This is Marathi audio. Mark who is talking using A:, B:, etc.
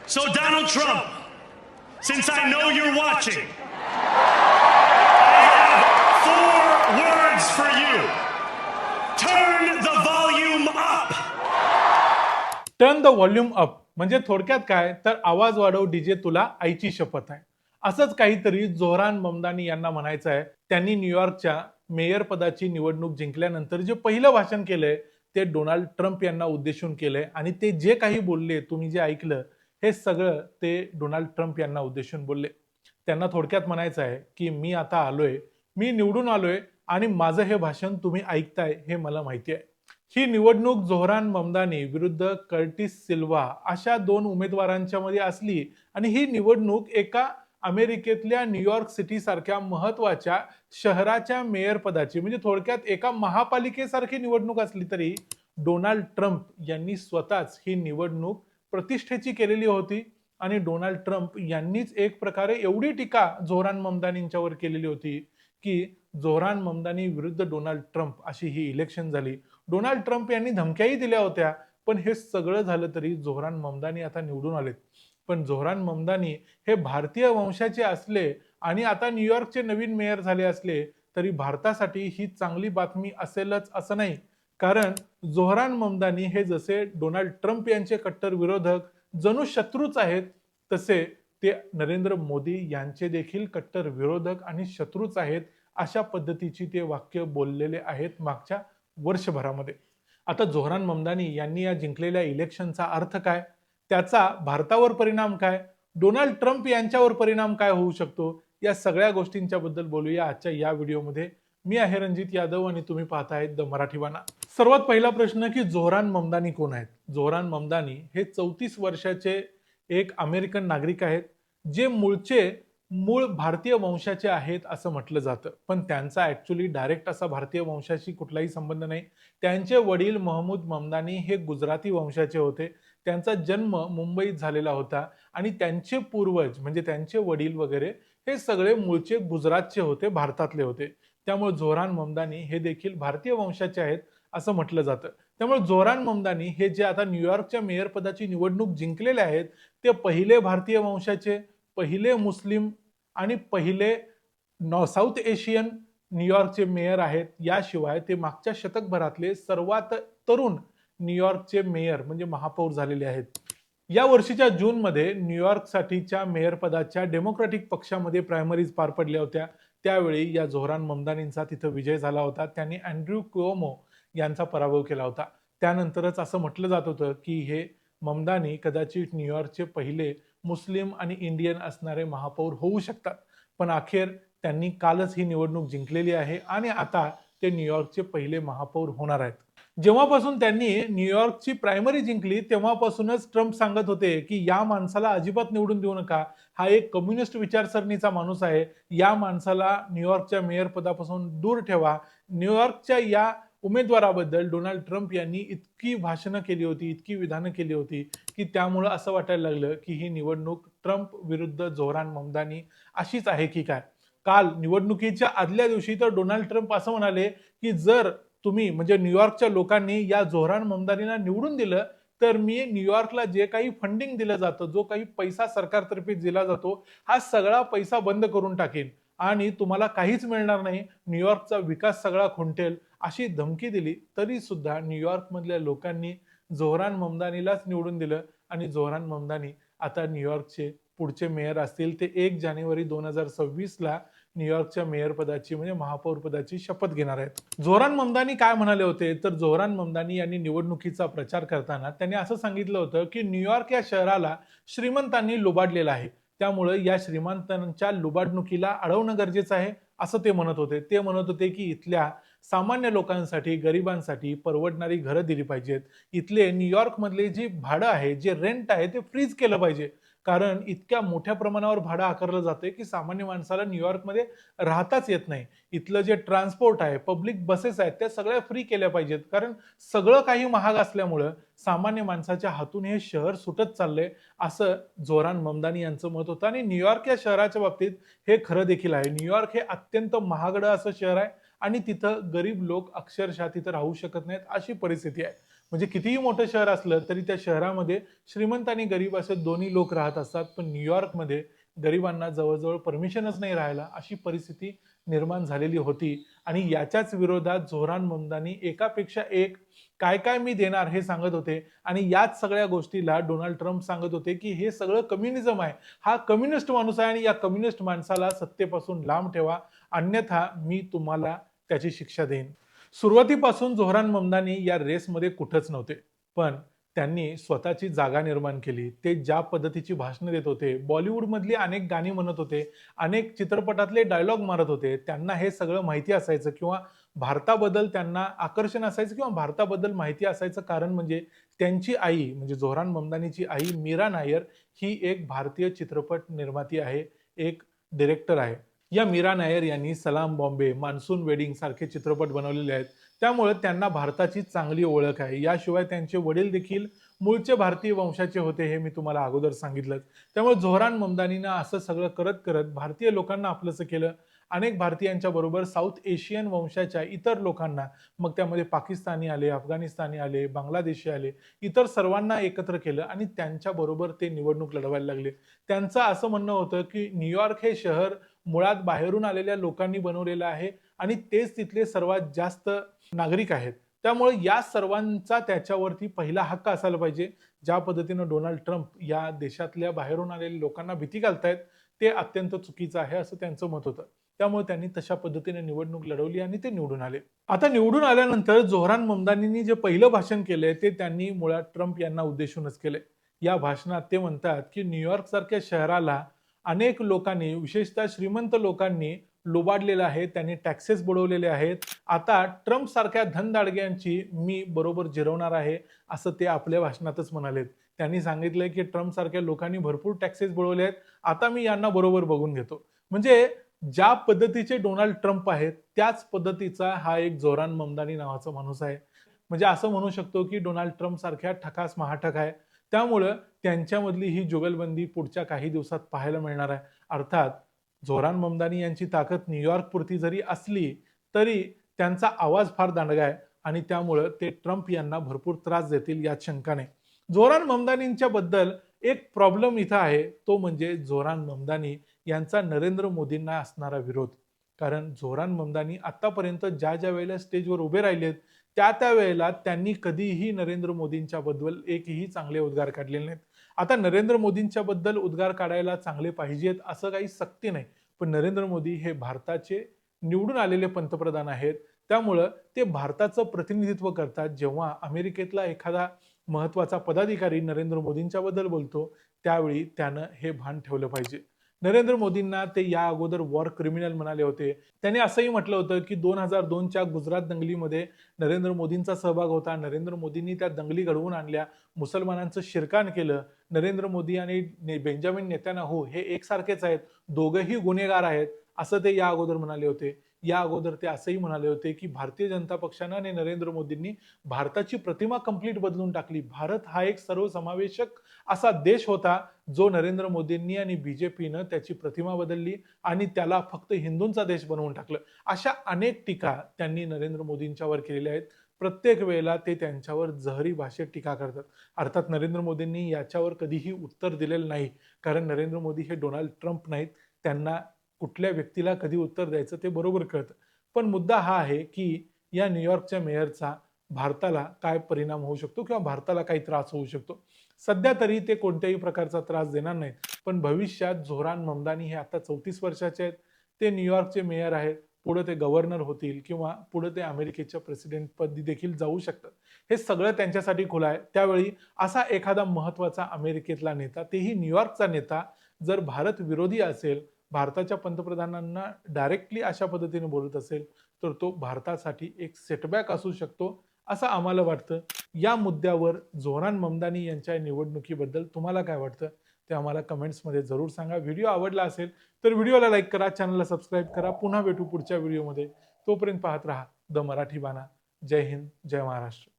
A: So, Donald Trump, since I know you're watching, I have 4 words for you. Turn the volume up.
B: Turn the volume up म्हणजे थोडक्यात काय तर आवाज वाढव डीजे तुला आईची शपथ आहे. असंच काहीतरी जोहरान ममदानी यांना म्हणायचं आहे. त्यांनी न्यूयॉर्कच्या मेयर पदाची निवडणूक जिंकल्यानंतर जे पहिलं भाषण केलंय ते डोनाल्ड ट्रम्प यांना उद्देशून केलंय आणि ते जे काही बोलले तुम्ही जे ऐकलं हे सगळं ते डोनाल्ड ट्रम्प यांना उद्देशून बोलले. त्यांना थोडक्यात म्हणायचं आहे की मी आता आलोय, मी निवडून आलोय आणि माझं हे भाषण तुम्ही ऐकताय हे मला माहिती आहे. ही निवडणूक जोहरान ममदानी विरुद्ध कर्टिस सिल्वा अशा 2 उमेदवारांच्या मध्ये असली आणि ही निवडणूक एका अमेरिकेतल्या न्यूयॉर्क सिटी सारख्या महत्वाच्या शहराच्या मेयर पदाची म्हणजे थोडक्यात एका महापालिकेसारखी निवडणूक असली तरी डोनाल्ड ट्रम्प यांनी स्वतःच ही निवडणूक प्रतिष्ठेची केलेली होती आणि डोनाल्ड ट्रम्प यांनीच एक प्रकारे एवढी टीका जोहरान ममदानींच्यावर केलेली होती की जोहरान ममदानी विरुद्ध डोनाल्ड ट्रम्प अशी ही इलेक्शन झाली. डोनाल्ड ट्रम्प यांनी धमक्याही दिल्या होत्या, पण हे सगळं झालं तरी जोहरान ममदानी आता निवडून आलेत. पण जोहरान ममदानी हे भारतीय वंशाचे असले आणि आता न्यूयॉर्कचे नवीन मेयर झाले असले तरी भारतासाठी ही चांगली बातमी असेलच असं नाही. कारण जोहरान ममदानी हे जसे डोनाल्ड ट्रम्प यांचे कट्टर विरोधक जणू शत्रूच आहेत, तसे ते नरेंद्र मोदी यांचे देखील कट्टर विरोधक आणि शत्रूच आहेत. अशा पद्धतीची ते वाक्य बोललेले आहेत मागच्या वर्षभरामध्ये. आता जोहरान ममदानी यांनी या जिंकलेल्या इलेक्शनचा अर्थ काय, त्याचा भारतावर परिणाम काय, डोनाल्ड ट्रम्प यांच्यावर परिणाम काय होऊ शकतो, या सगळ्या गोष्टींच्या बद्दल बोलूया आजच्या या व्हिडिओमध्ये. मी आहे रणजित यादव आणि तुम्ही पाहताय द मराठी बाणा. सर्वात पहिला प्रश्न की जोहरान ममदानी कोण आहेत. जोहरान ममदानी हे 34 वर्षाचे एक अमेरिकन नागरिक आहेत जे मूळ भारतीय वंशाचे आहेत असं म्हटलं जातं, पण त्यांचा ऍक्च्युली डायरेक्ट असा भारतीय वंशाशी कुठलाही संबंध नाही. त्यांचे वडील महमूद ममदानी हे गुजराती वंशाचे होते. त्यांचा जन्म मुंबईत झालेला होता आणि त्यांचे पूर्वज म्हणजे त्यांचे वडील वगैरे हे सगळे मूळचे गुजरातचे होते, भारतातले होते. त्यामुळे जोहरान ममदानी हे देखील भारतीय वंशाचे आहेत असं म्हटलं जातं. त्यामुळे जोहरान ममदानी हे जे आता न्यूयॉर्कच्या मेयर पदाची निवडणूक जिंकलेले आहेत ते पहिले भारतीय वंशाचे, पहिले मुस्लिम आणि पहिले साऊथ एशियन न्यूयॉर्कचे मेयर आहेत. याशिवाय ते मागच्या शतकभरातले सर्वात तरुण न्यूयॉर्कचे मेयर म्हणजे महापौर झालेले आहेत. या वर्षीच्या जूनमध्ये न्यूयॉर्कसाठीच्या मेयर पदाच्या डेमोक्रॅटिक पक्षामध्ये प्रायमरीज पार पडल्या होत्या. त्यावेळी या जोहरान ममदानींचा तिथं विजय झाला होता. त्यांनी अँड्र्यू क्युओमो यांचा पराभव केला होता. त्यानंतरच असं म्हटलं जात होतं की हे ममदानी कदाचित न्यूयॉर्कचे पहिले मुस्लिम आणि इंडियन असणारे महापौर होऊ शकतात. पण अखेर त्यांनी कालच ही निवडणूक जिंकलेली आहे आणि आता ते न्यूयॉर्कचे पहिले महापौर होणार आहेत. जेव्हापासून त्यांनी न्यूयॉर्कची प्रायमरी जिंकली तेव्हापासूनच ट्रम्प सांगत होते की या माणसाला अजिबात निवडून देऊ नका, हा एक कम्युनिस्ट विचारसरणीचा माणूस आहे, या माणसाला न्यूयॉर्कच्या मेयर पदापासून दूर ठेवा. न्यूयॉर्कच्या या उमेदवाराबद्दल डोनाल्ड ट्रम्प यांनी इतकी भाषणं केली होती, इतकी विधानं केली होती की त्यामुळं असं वाटायला लागलं की ही निवडणूक ट्रम्प विरुद्ध जोहरान ममदानी अशीच आहे की काय. काल निवडणुकीच्या आदल्या दिवशी तर डोनाल्ड ट्रम्प असं म्हणाले की जर तुम्ही म्हणजे न्यूयॉर्कच्या लोकांनी या जोहरान ममदानीला निवडून दिलं तर मी न्यूयॉर्कला जे काही फंडिंग दिलं जातं, जो काही पैसा सरकारतर्फे दिला जातो, हा सगळा पैसा बंद करून टाकेन आणि तुम्हाला काहीच मिळणार नाही, न्यूयॉर्कचा विकास सगळा खुंटेल अशी धमकी दिली. तरी सुद्धा न्यूयॉर्क मधल्या लोकांनी जोहरान ममदानीलाच निवडून दिलं आणि जोहरान ममदानी आता न्यूयॉर्कचे पुढचे मेयर असतील ते 1 जानेवारी 2026 ला न्यूयॉर्कच्या मेयर पदाची म्हणजे महापौर पदाची शपथ घेणार आहेत. जोहरान ममदानी काय म्हणाले होते तर जोहरान ममदानी यांनी निवडणुकीचा प्रचार करताना त्यांनी असं सांगितलं होतं की न्यूयॉर्क या शहराला श्रीमंतांनी लुबाडलेलं आहे, त्यामुळे या श्रीमंतांच्या लुबाडणुकीला अडवणं गरजेचं आहे असं ते म्हणत होते. ते म्हणत होते की इथल्या सामान्य लोकांसाठी, गरिबांसाठी परवडणारी घरं दिली पाहिजेत. इथले न्यूयॉर्क मधले जी भाडं आहे, जे रेंट आहे ते फ्रीज केलं पाहिजे. कारण इतक्या मोठ्या प्रमाणावर भाडं आकारलं जाते की सामान्य माणसाला न्यूयॉर्कमध्ये राहताच येत नाही. इथलं जे ट्रान्सपोर्ट आहे, पब्लिक बसेस आहेत त्या सगळ्या फ्री केल्या पाहिजेत. कारण सगळं काही महाग असल्यामुळं सामान्य माणसाच्या हातून हे शहर सुटत चाललंय असं जोहरान ममदानी यांचं मत होतं. आणि न्यूयॉर्क या शहराच्या बाबतीत हे खरं देखील आहे. न्यूयॉर्क हे अत्यंत महागडं असं शहर आहे आणि तिथं गरीब लोक अक्षरशः तिथं राहू शकत नाहीत अशी परिस्थिती आहे. म्हणजे कितीही मोठं शहर असलं तरी त्या शहरामध्ये श्रीमंत आणि गरीब असे दोन्ही लोक राहत असतात, पण न्यूयॉर्कमध्ये गरिबांना जवळजवळ परमिशनच नाही राहायला, अशी परिस्थिती निर्माण झालेली होती. आणि याच्याच विरोधात झोरान ममदानी एकापेक्षा एक काय काय मी देणार हे सांगत होते. आणि याच सगळ्या गोष्टीला डोनाल्ड ट्रम्प सांगत होते की हे सगळं कम्युनिझम आहे, हा कम्युनिस्ट माणूस आहे आणि या कम्युनिस्ट माणसाला सत्तेपासून लांब ठेवा, अन्यथा मी तुम्हाला त्याची शिक्षा देईन. सुरुवातीपासून झोहरान ममदानी या रेसमध्ये कुठंच नव्हते, पण त्यांनी स्वतःची जागा निर्माण केली. ते ज्या पद्धतीची भाषणं देत होते, बॉलिवूडमधली अनेक गाणी म्हणत होते, अनेक चित्रपटातले डायलॉग मारत होते. त्यांना हे सगळं माहिती असायचं किंवा भारताबद्दल त्यांना आकर्षण असायचं किंवा भारताबद्दल माहिती असायचं. कारण म्हणजे त्यांची आई म्हणजे झोहरान ममदानीची आई मीरा नायर ही एक भारतीय चित्रपट निर्माती आहे, एक डिरेक्टर आहे. या मीरा नायर यांनी सलाम बॉम्बे, मान्सून वेडिंग सारखे चित्रपट बनवलेले आहेत. त्यामुळे त्यांना भारताची चांगली ओळख आहे. याशिवाय त्यांचे वडील देखील मूळचे भारतीय वंशाचे होते, हे मी तुम्हाला अगोदर सांगितलं. त्यामुळे झोहरान ममदानीनं असं सगळं करत करत भारतीय लोकांना आपलंसं केलं. अनेक भारतीयांच्या बरोबर साऊथ एशियन वंशाच्या इतर लोकांना, मग त्यामध्ये पाकिस्तानी आले, अफगाणिस्तानी आले, बांगलादेशी आले, इतर सर्वांना एकत्र केलं आणि त्यांच्याबरोबर ते निवडणूक लढवायला लागले. त्यांचं असं म्हणणं होतं की न्यूयॉर्क हे शहर मुळात बाहेरून आलेल्या लोकांनी बनवलेलं आहे आणि तेच तिथले सर्वात जास्त नागरिक आहेत. त्यामुळे या सर्वांचा त्याच्यावरती पहिला हक्क असायला पाहिजे. ज्या पद्धतीनं डोनाल्ड ट्रम्प या देशातल्या बाहेरून आलेल्या लोकांना भीती घालतायत, ते अत्यंत चुकीचं आहे असं त्यांचं मत होतं. त्यामुळे त्यांनी तशा पद्धतीने निवडणूक लढवली आणि ते निवडून आले. आता निवडून आल्यानंतर झोहरान ममदानींनी जे पहिलं भाषण केलंय ते त्यांनी मुळात ट्रम्प यांना उद्देशूनच केलंय. या भाषणात ते म्हणतात की न्यूयॉर्क सारख्या शहराला अनेक लोकांनी, विशेषतः श्रीमंत लोकांनी लुबाडलेलं आहे, त्यांनी टॅक्सेस बुडवलेले आहेत. आता ट्रम्प सारख्या धनदाडग्यांची मी बरोबर जिरवणार आहे, असं ते आपल्या भाषणातच म्हणालेत. त्यांनी सांगितलंय की ट्रम्प सारख्या लोकांनी भरपूर टॅक्सेस बुडवले आहेत, आता मी यांना बरोबर बघून घेतो. म्हणजे ज्या पद्धतीचे डोनाल्ड ट्रम्प आहेत त्याच पद्धतीचा हा एक झोहरान ममदानी नावाचा माणूस आहे. म्हणजे असं म्हणू शकतो की डोनाल्ड ट्रम्प सारख्या ठकास महाठक आहे. त्यामुळं त्यांच्यामधली ही जुगलबंदी पुढच्या काही दिवसात पाहायला मिळणार आहे. अर्थात झोहरान ममदानी यांची ताकद न्यूयॉर्क पुरती जरी असली तरी त्यांचा आवाज फार दांडगा आहे आणि त्यामुळं ते ट्रम्प यांना भरपूर त्रास देतील यात शंका नाही. झोहरान ममदानींच्या बद्दल एक प्रॉब्लेम इथं आहे, तो म्हणजे झोहरान ममदानी यांचा नरेंद्र मोदींना असणारा विरोध. कारण झोहरान ममदानी आतापर्यंत ज्या ज्या वेळेला स्टेजवर उभे राहिलेत त्या वेळेला त्यांनी कधीही नरेंद्र मोदींच्या बद्दल एकही चांगले उद्गार काढलेले नाहीत. आता नरेंद्र मोदींच्या बद्दल उद्गार काढायला चांगले पाहिजेत असं काही सक्ती नाही, पण नरेंद्र मोदी हे भारताचे निवडून आलेले पंतप्रधान आहेत. त्यामुळं ते भारताचं प्रतिनिधित्व करतात. जेव्हा अमेरिकेतला एखादा महत्वाचा पदाधिकारी नरेंद्र मोदींच्या बद्दल बोलतो त्यावेळी त्यानं हे भान ठेवलं पाहिजे. नरेंद्र मोदींना ते या अगोदर वॉर क्रिमिनल म्हणाले होते. त्यांनी असंही म्हटलं होतं की 2002च्या गुजरात दंगलीमध्ये नरेंद्र मोदींचा सहभाग होता. नरेंद्र मोदींनी त्या दंगली घडवून आणल्या, मुसलमानांचं शिरकाण केलं. नरेंद्र मोदी आणि बेंजामिन नेतान्याहू हे एकसारखेच आहेत, दोघंही गुन्हेगार आहेत, असं ते या अगोदर म्हणाले होते. या अगोदर ते असंही म्हणाले होते की भारतीय जनता पक्षानं आणि नरेंद्र मोदींनी भारताची प्रतिमा कंप्लीट बदलून टाकली. भारत हा एक सर्वसमावेशक असा देश होता, जो नरेंद्र मोदींनी आणि बीजेपीनं त्याची प्रतिमा बदलली आणि त्याला फक्त हिंदूंचा देश बनवून टाकलं. अशा अनेक टीका त्यांनी नरेंद्र मोदींच्यावर केलेल्या आहेत. प्रत्येक वेळेला ते त्यांच्यावर जहरी भाषेत टीका करतात. अर्थात नरेंद्र मोदींनी याच्यावर कधीही उत्तर दिलेलं नाही, कारण नरेंद्र मोदी हे डोनाल्ड ट्रम्प नाहीत. त्यांना कुठल्या व्यक्तीला कधी उत्तर द्यायचं ते बरोबर कळतं. पण मुद्दा हा आहे की या न्यूयॉर्कच्या मेयरचा भारताला काय परिणाम होऊ शकतो किंवा भारताला काही त्रास होऊ शकतो. सध्या तरी ते कोणत्याही प्रकारचा त्रास देणार नाहीत, पण भविष्यात झोहरान ममदानी हे आता 34 वर्षाचे आहेत. ते न्यूयॉर्कचे मेयर आहेत. पुढे ते गव्हर्नर होतील किंवा पुढे ते अमेरिकेच्या प्रेसिडेंट पदी देखील जाऊ शकतात. हे सगळं त्यांच्यासाठी खुलं आहे. त्यावेळी असा एखादा महत्वाचा अमेरिकेतला नेता, तेही न्यूयॉर्कचा नेता, जर भारत विरोधी असेल, भारताच्या पंतप्रधानांना डायरेक्टली अशा पद्धतीने बोलत असेल, तर तो भारतासाठी एक सेटबॅक असू शकतो असं आम्हाला वाटतं. या मुद्द्यावर झोहरान ममदानी यांच्या निवडणुकीबद्दल तुम्हाला काय वाटतं ते आम्हाला कमेंट्समध्ये जरूर सांगा. व्हिडिओ आवडला असेल तर व्हिडिओला लाईक करा, चॅनलला सबस्क्राईब करा. पुन्हा भेटू पुढच्या व्हिडिओमध्ये. तोपर्यंत पाहत राहा द मराठी बाणा. जय हिंद, जय महाराष्ट्र.